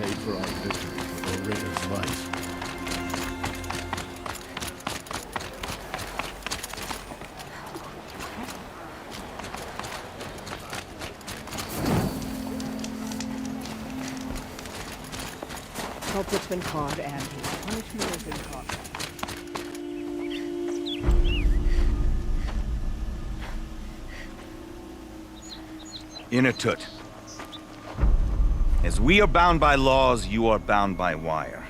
paid for our victory with a Raider's life. Culprit's been caught and his punishment has been caught. Inatut. As we are bound by laws, you are bound by wire.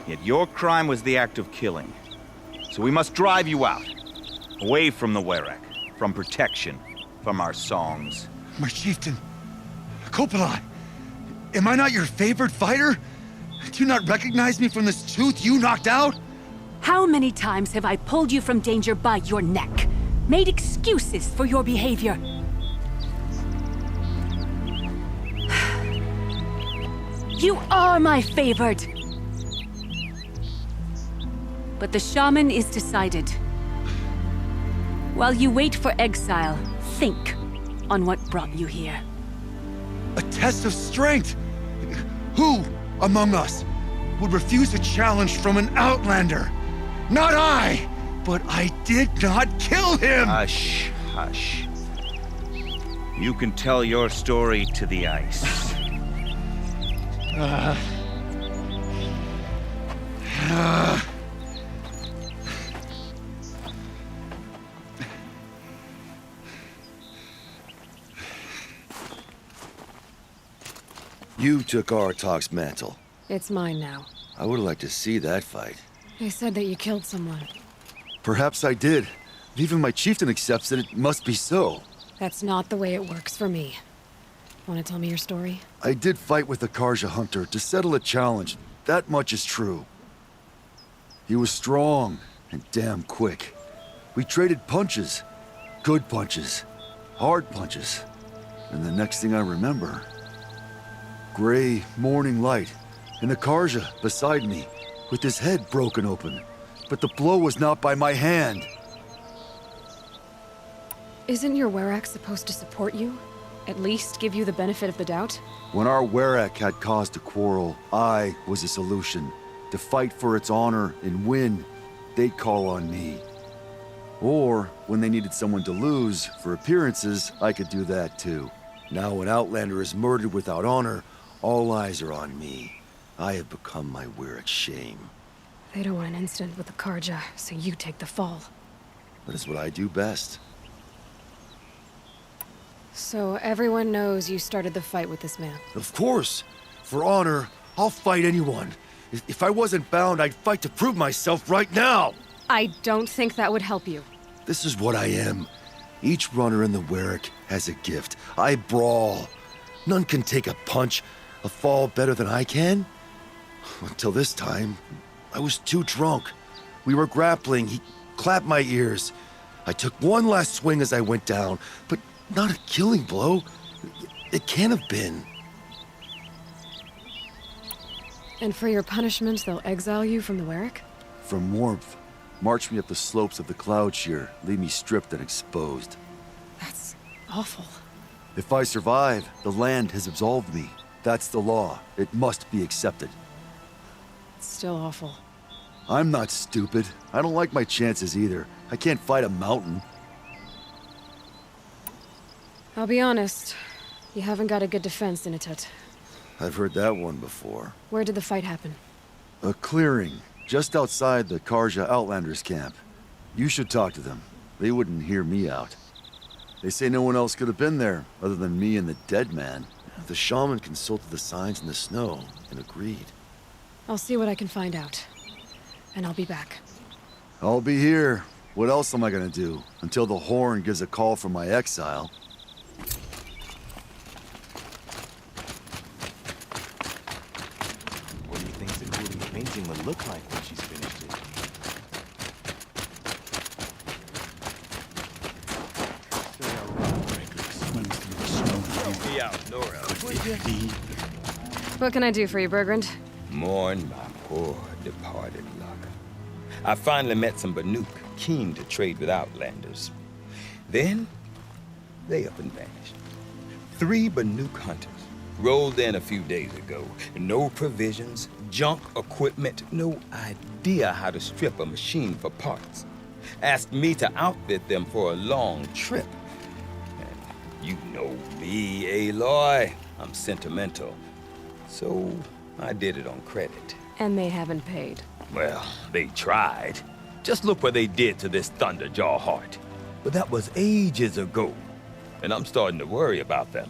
Yet your crime was the act of killing. So we must drive you out. Away from the Warrack, from protection, from our songs. My chieftain, Kopalai, am I not your favorite fighter? Do you not recognize me from this tooth you knocked out? How many times have I pulled you from danger by your neck? Made excuses for your behavior? You are my favored! But the shaman is decided. While you wait for exile, think on what brought you here. A test of strength! Who among us would refuse a challenge from an outlander? Not I! But I did not kill him! Hush, hush. You can tell your story to the ice. You took Aratok's mantle. It's mine now. I would like to see that fight. They said that you killed someone. Perhaps I did. Even my chieftain accepts that it must be so. That's not the way it works for me. Want to tell me your story? I did fight with the Karja hunter to settle a challenge. That much is true. He was strong and damn quick. We traded punches. Good punches. Hard punches. And the next thing I remember... gray morning light, and the Karja beside me, with his head broken open. But the blow was not by my hand. Isn't your Warrack supposed to support you? At least give you the benefit of the doubt? When our Warrack had cause to quarrel, I was a solution. To fight for its honor and win, they'd call on me. Or, when they needed someone to lose, for appearances, I could do that too. Now an Outlander is murdered without honor, all eyes are on me. I have become my Warrack's shame. They don't want an incident with the Karja, so you take the fall. That is what I do best. So everyone knows you started the fight with this man? Of course! For honor, I'll fight anyone. If I wasn't bound, I'd fight to prove myself right now! I don't think that would help you. This is what I am. Each runner in the Warrack has a gift. I brawl. None can take a punch, a fall better than I can. Until this time, I was too drunk. We were grappling. He clapped my ears. I took one last swing as I went down, but not a killing blow. It can't have been. And for your punishment, they'll exile you from the Warrack? From warmth. March me up the slopes of the cloud shear, leave me stripped and exposed. That's awful. If I survive, the land has absolved me. That's the law. It must be accepted. It's still awful. I'm not stupid. I don't like my chances either. I can't fight a mountain. I'll be honest. You haven't got a good defense, Inatut. I've heard that one before. Where did the fight happen? A clearing, just outside the Karja Outlanders camp. You should talk to them. They wouldn't hear me out. They say no one else could have been there, other than me and the dead man. The shaman consulted the signs in the snow and agreed. I'll see what I can find out. And I'll be back. I'll be here. What else am I gonna do? Until the Horn gives a call for my exile. What do you think the Cooley's painting will look like when she's finished it? Help me out, Nora. What can I do for you, Bergrand? Mourn my poor departed luck. I finally met some Banuk, keen to trade with Outlanders. Then, they up and vanished. 3 Banuk hunters, Rolled in a few days ago. No provisions, junk equipment, no idea how to strip a machine for parts. Asked me to outfit them for a long trip. And you know me, Aloy. I'm sentimental. So I did it on credit. And they haven't paid. Well, they tried. Just look what they did to this Thunderjaw heart. But that was ages ago. And I'm starting to worry about them.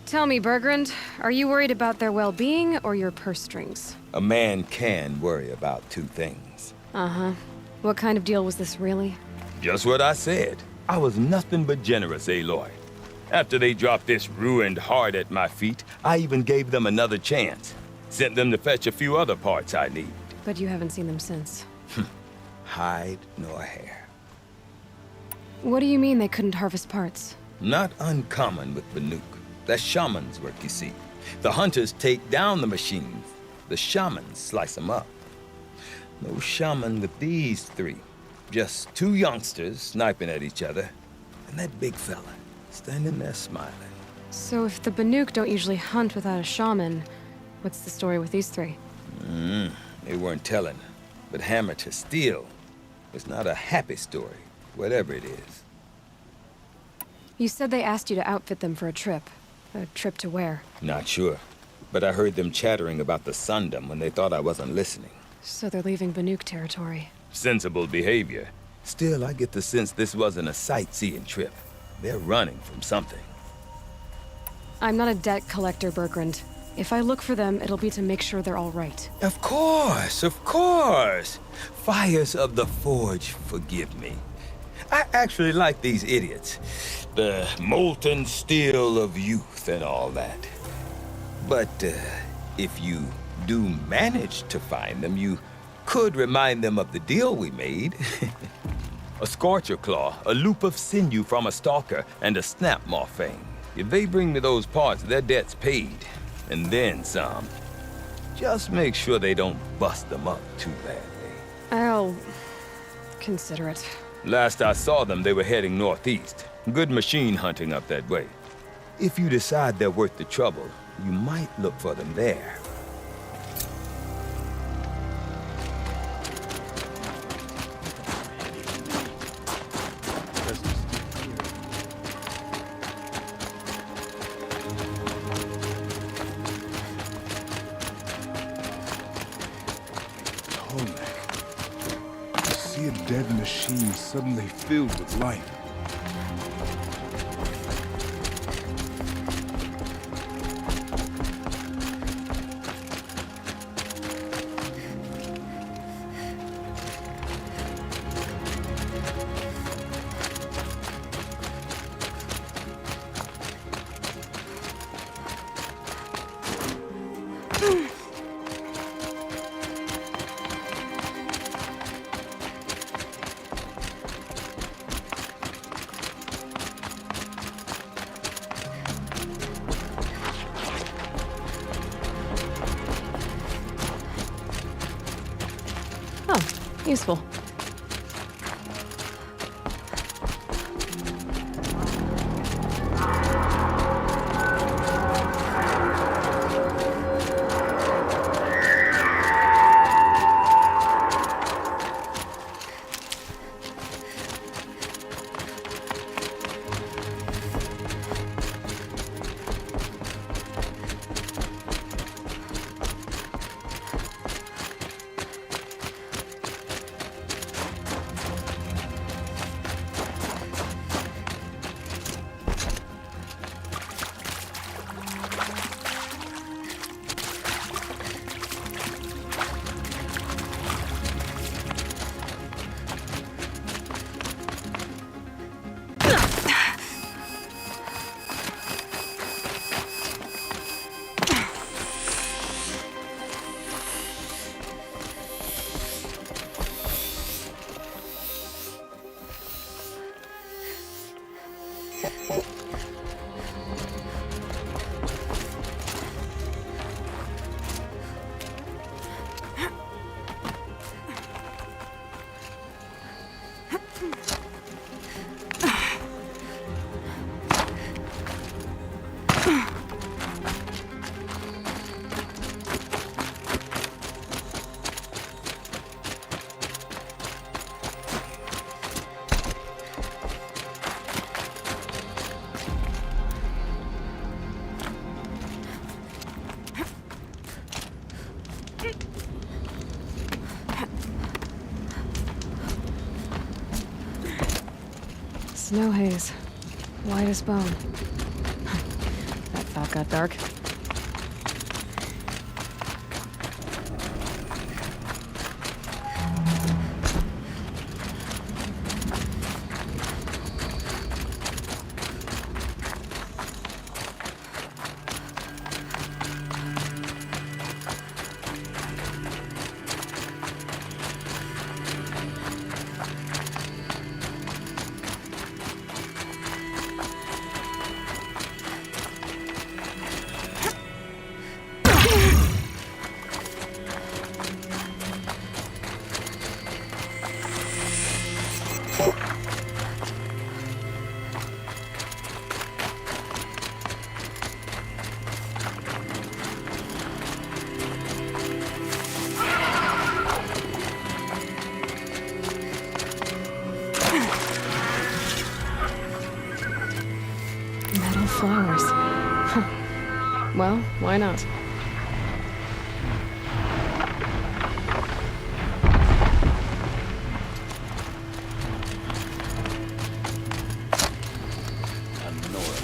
Tell me, Bergrand, are you worried about their well-being or your purse strings? A man can worry about two things. Uh-huh. What kind of deal was this, really? Just what I said. I was nothing but generous, Aloy. After they dropped this ruined heart at my feet, I even gave them another chance. Sent them to fetch a few other parts I need. But you haven't seen them since. Hide nor hair. What do you mean they couldn't harvest parts? Not uncommon with Banuk. That's shaman's work, you see. The hunters take down the machines. The shamans slice them up. No shaman with these three. Just two youngsters sniping at each other. And that big fella standing there smiling. So if the Banuk don't usually hunt without a shaman, what's the story with these three? They weren't telling. But hammer to steel. It's not a happy story, whatever it is. You said they asked you to outfit them for a trip. A trip to where? Not sure. But I heard them chattering about the Sundom when they thought I wasn't listening. So they're leaving Banuk territory. Sensible behavior. Still, I get the sense this wasn't a sightseeing trip. They're running from something. I'm not a debt collector, Bergrand. If I look for them, it'll be to make sure they're all right. Of course, of course. Fires of the Forge, forgive me. I actually like these idiots. The molten steel of youth and all that. But if you do manage to find them, you could remind them of the deal we made. A scorcher claw, a loop of sinew from a stalker, and a snap maw fang. If they bring me those parts, their debt's paid. And then some. Just make sure they don't bust them up too badly. I'll consider it. Last I saw them, they were heading northeast. Good machine hunting up that way. If you decide they're worth the trouble, you might look for them there. See a dead machine suddenly filled with life. Useful. Snow haze. White as bone. That thought got dark. Metal flowers. Huh. Well, why not? I'm Nora.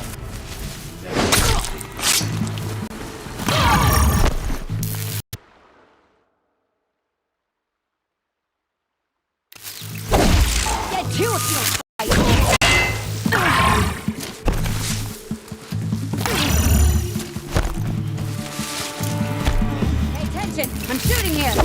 Get to it, Pay attention! I'm shooting here!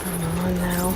Come on now.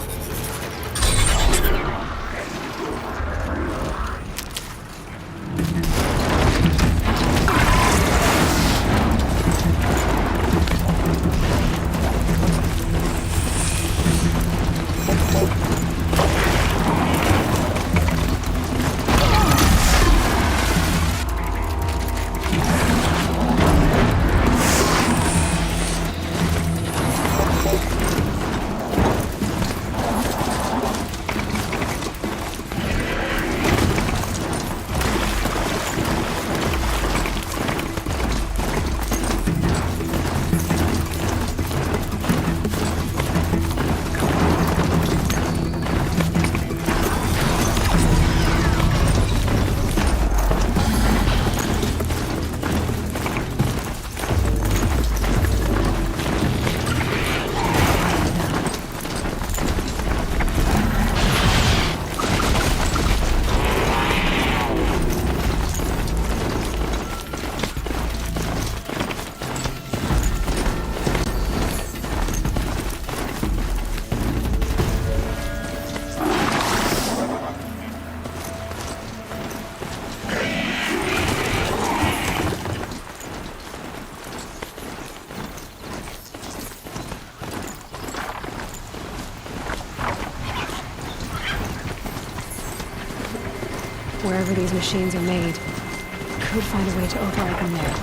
Wherever these machines are made, could find a way to override them there.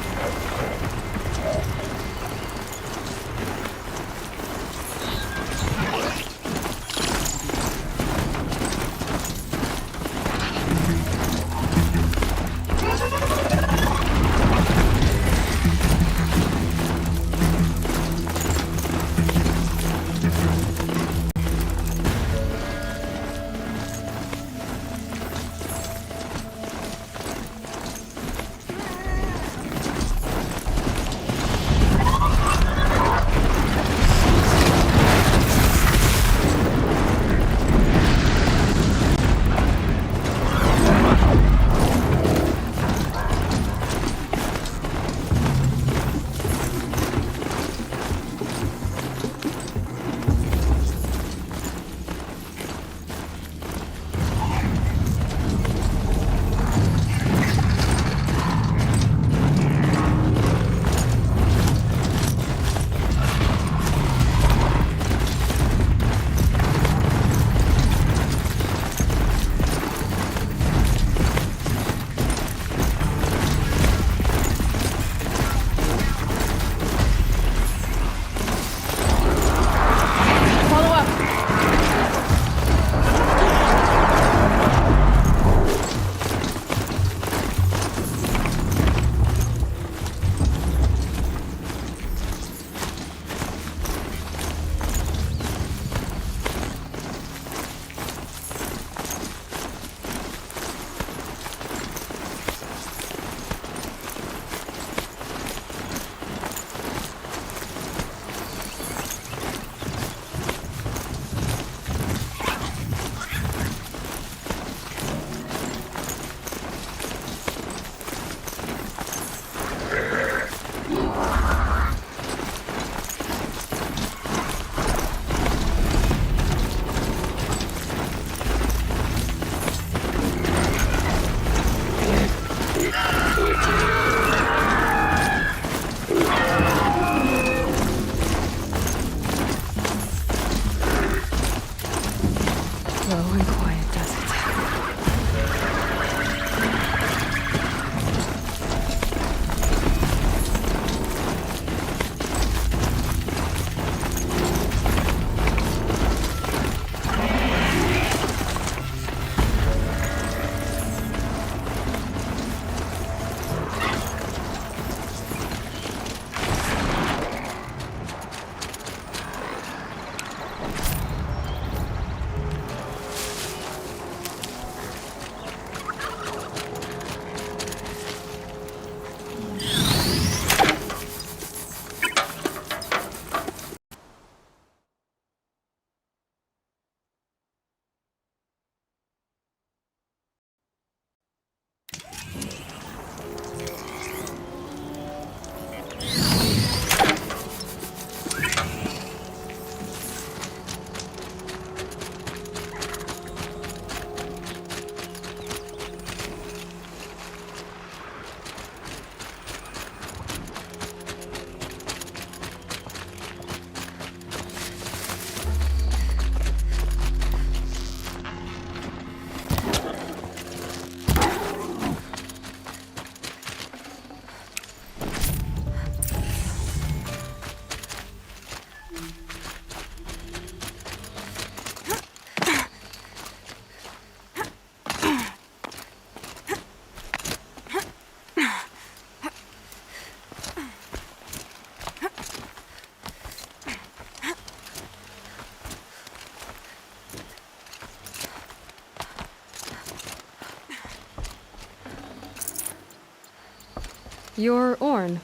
You're Orn.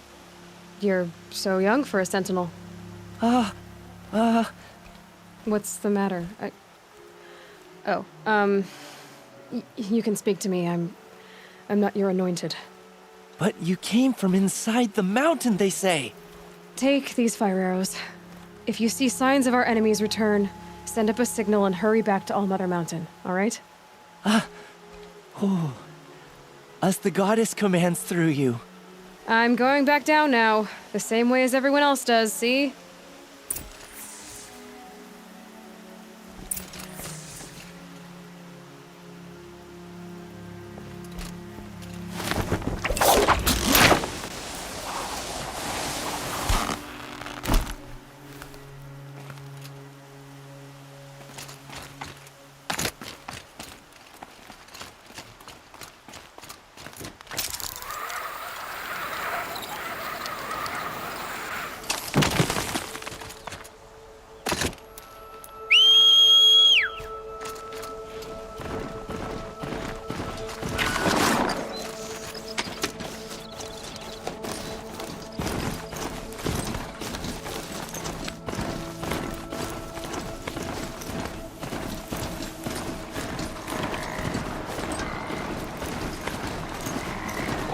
You're so young for a sentinel. What's the matter? You can speak to me. I'm not your anointed. But you came from inside the mountain, they say. Take these fire arrows. If you see signs of our enemy's return, send up a signal and hurry back to Allmother Mountain, all right? As the goddess commands through you. I'm going back down now, the same way as everyone else does, see?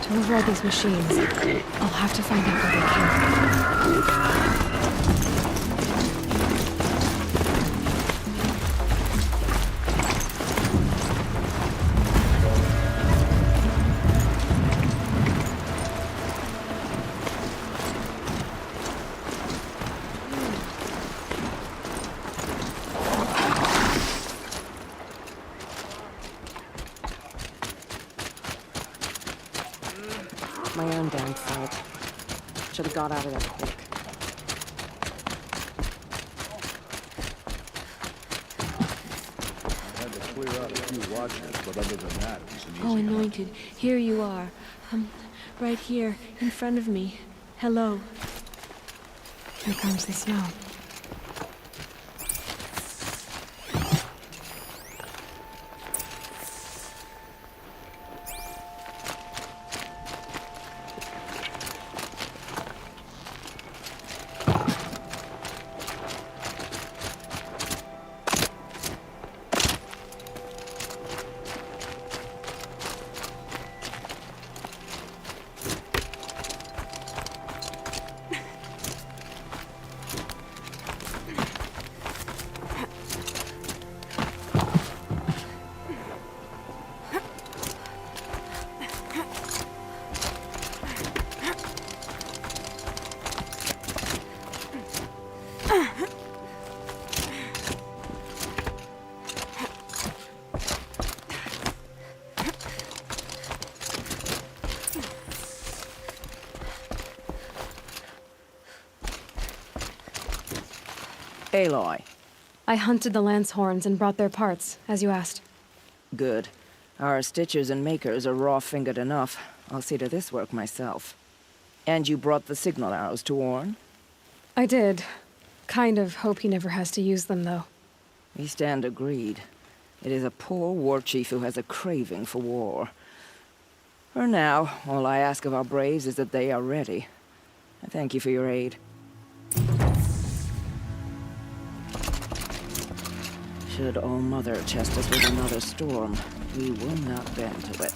To override these machines, I'll have to find out where they came from. My own damn fault. Should have got out of there quick. Had to clear out a few watchers, but other than that, it was an easy Oh, anointed, here you are. Right here, in front of me. Hello. Here comes the snow. Aloy. I hunted the lance horns and brought their parts, as you asked. Good. Our stitchers and makers are raw-fingered enough. I'll see to this work myself. And you brought the signal arrows to Orn? I did. Kind of hope he never has to use them, though. We stand agreed. It is a poor war chief who has a craving for war. For now, all I ask of our braves is that they are ready. I thank you for your aid. Should All-Mother test us with another storm, we will not bend to it.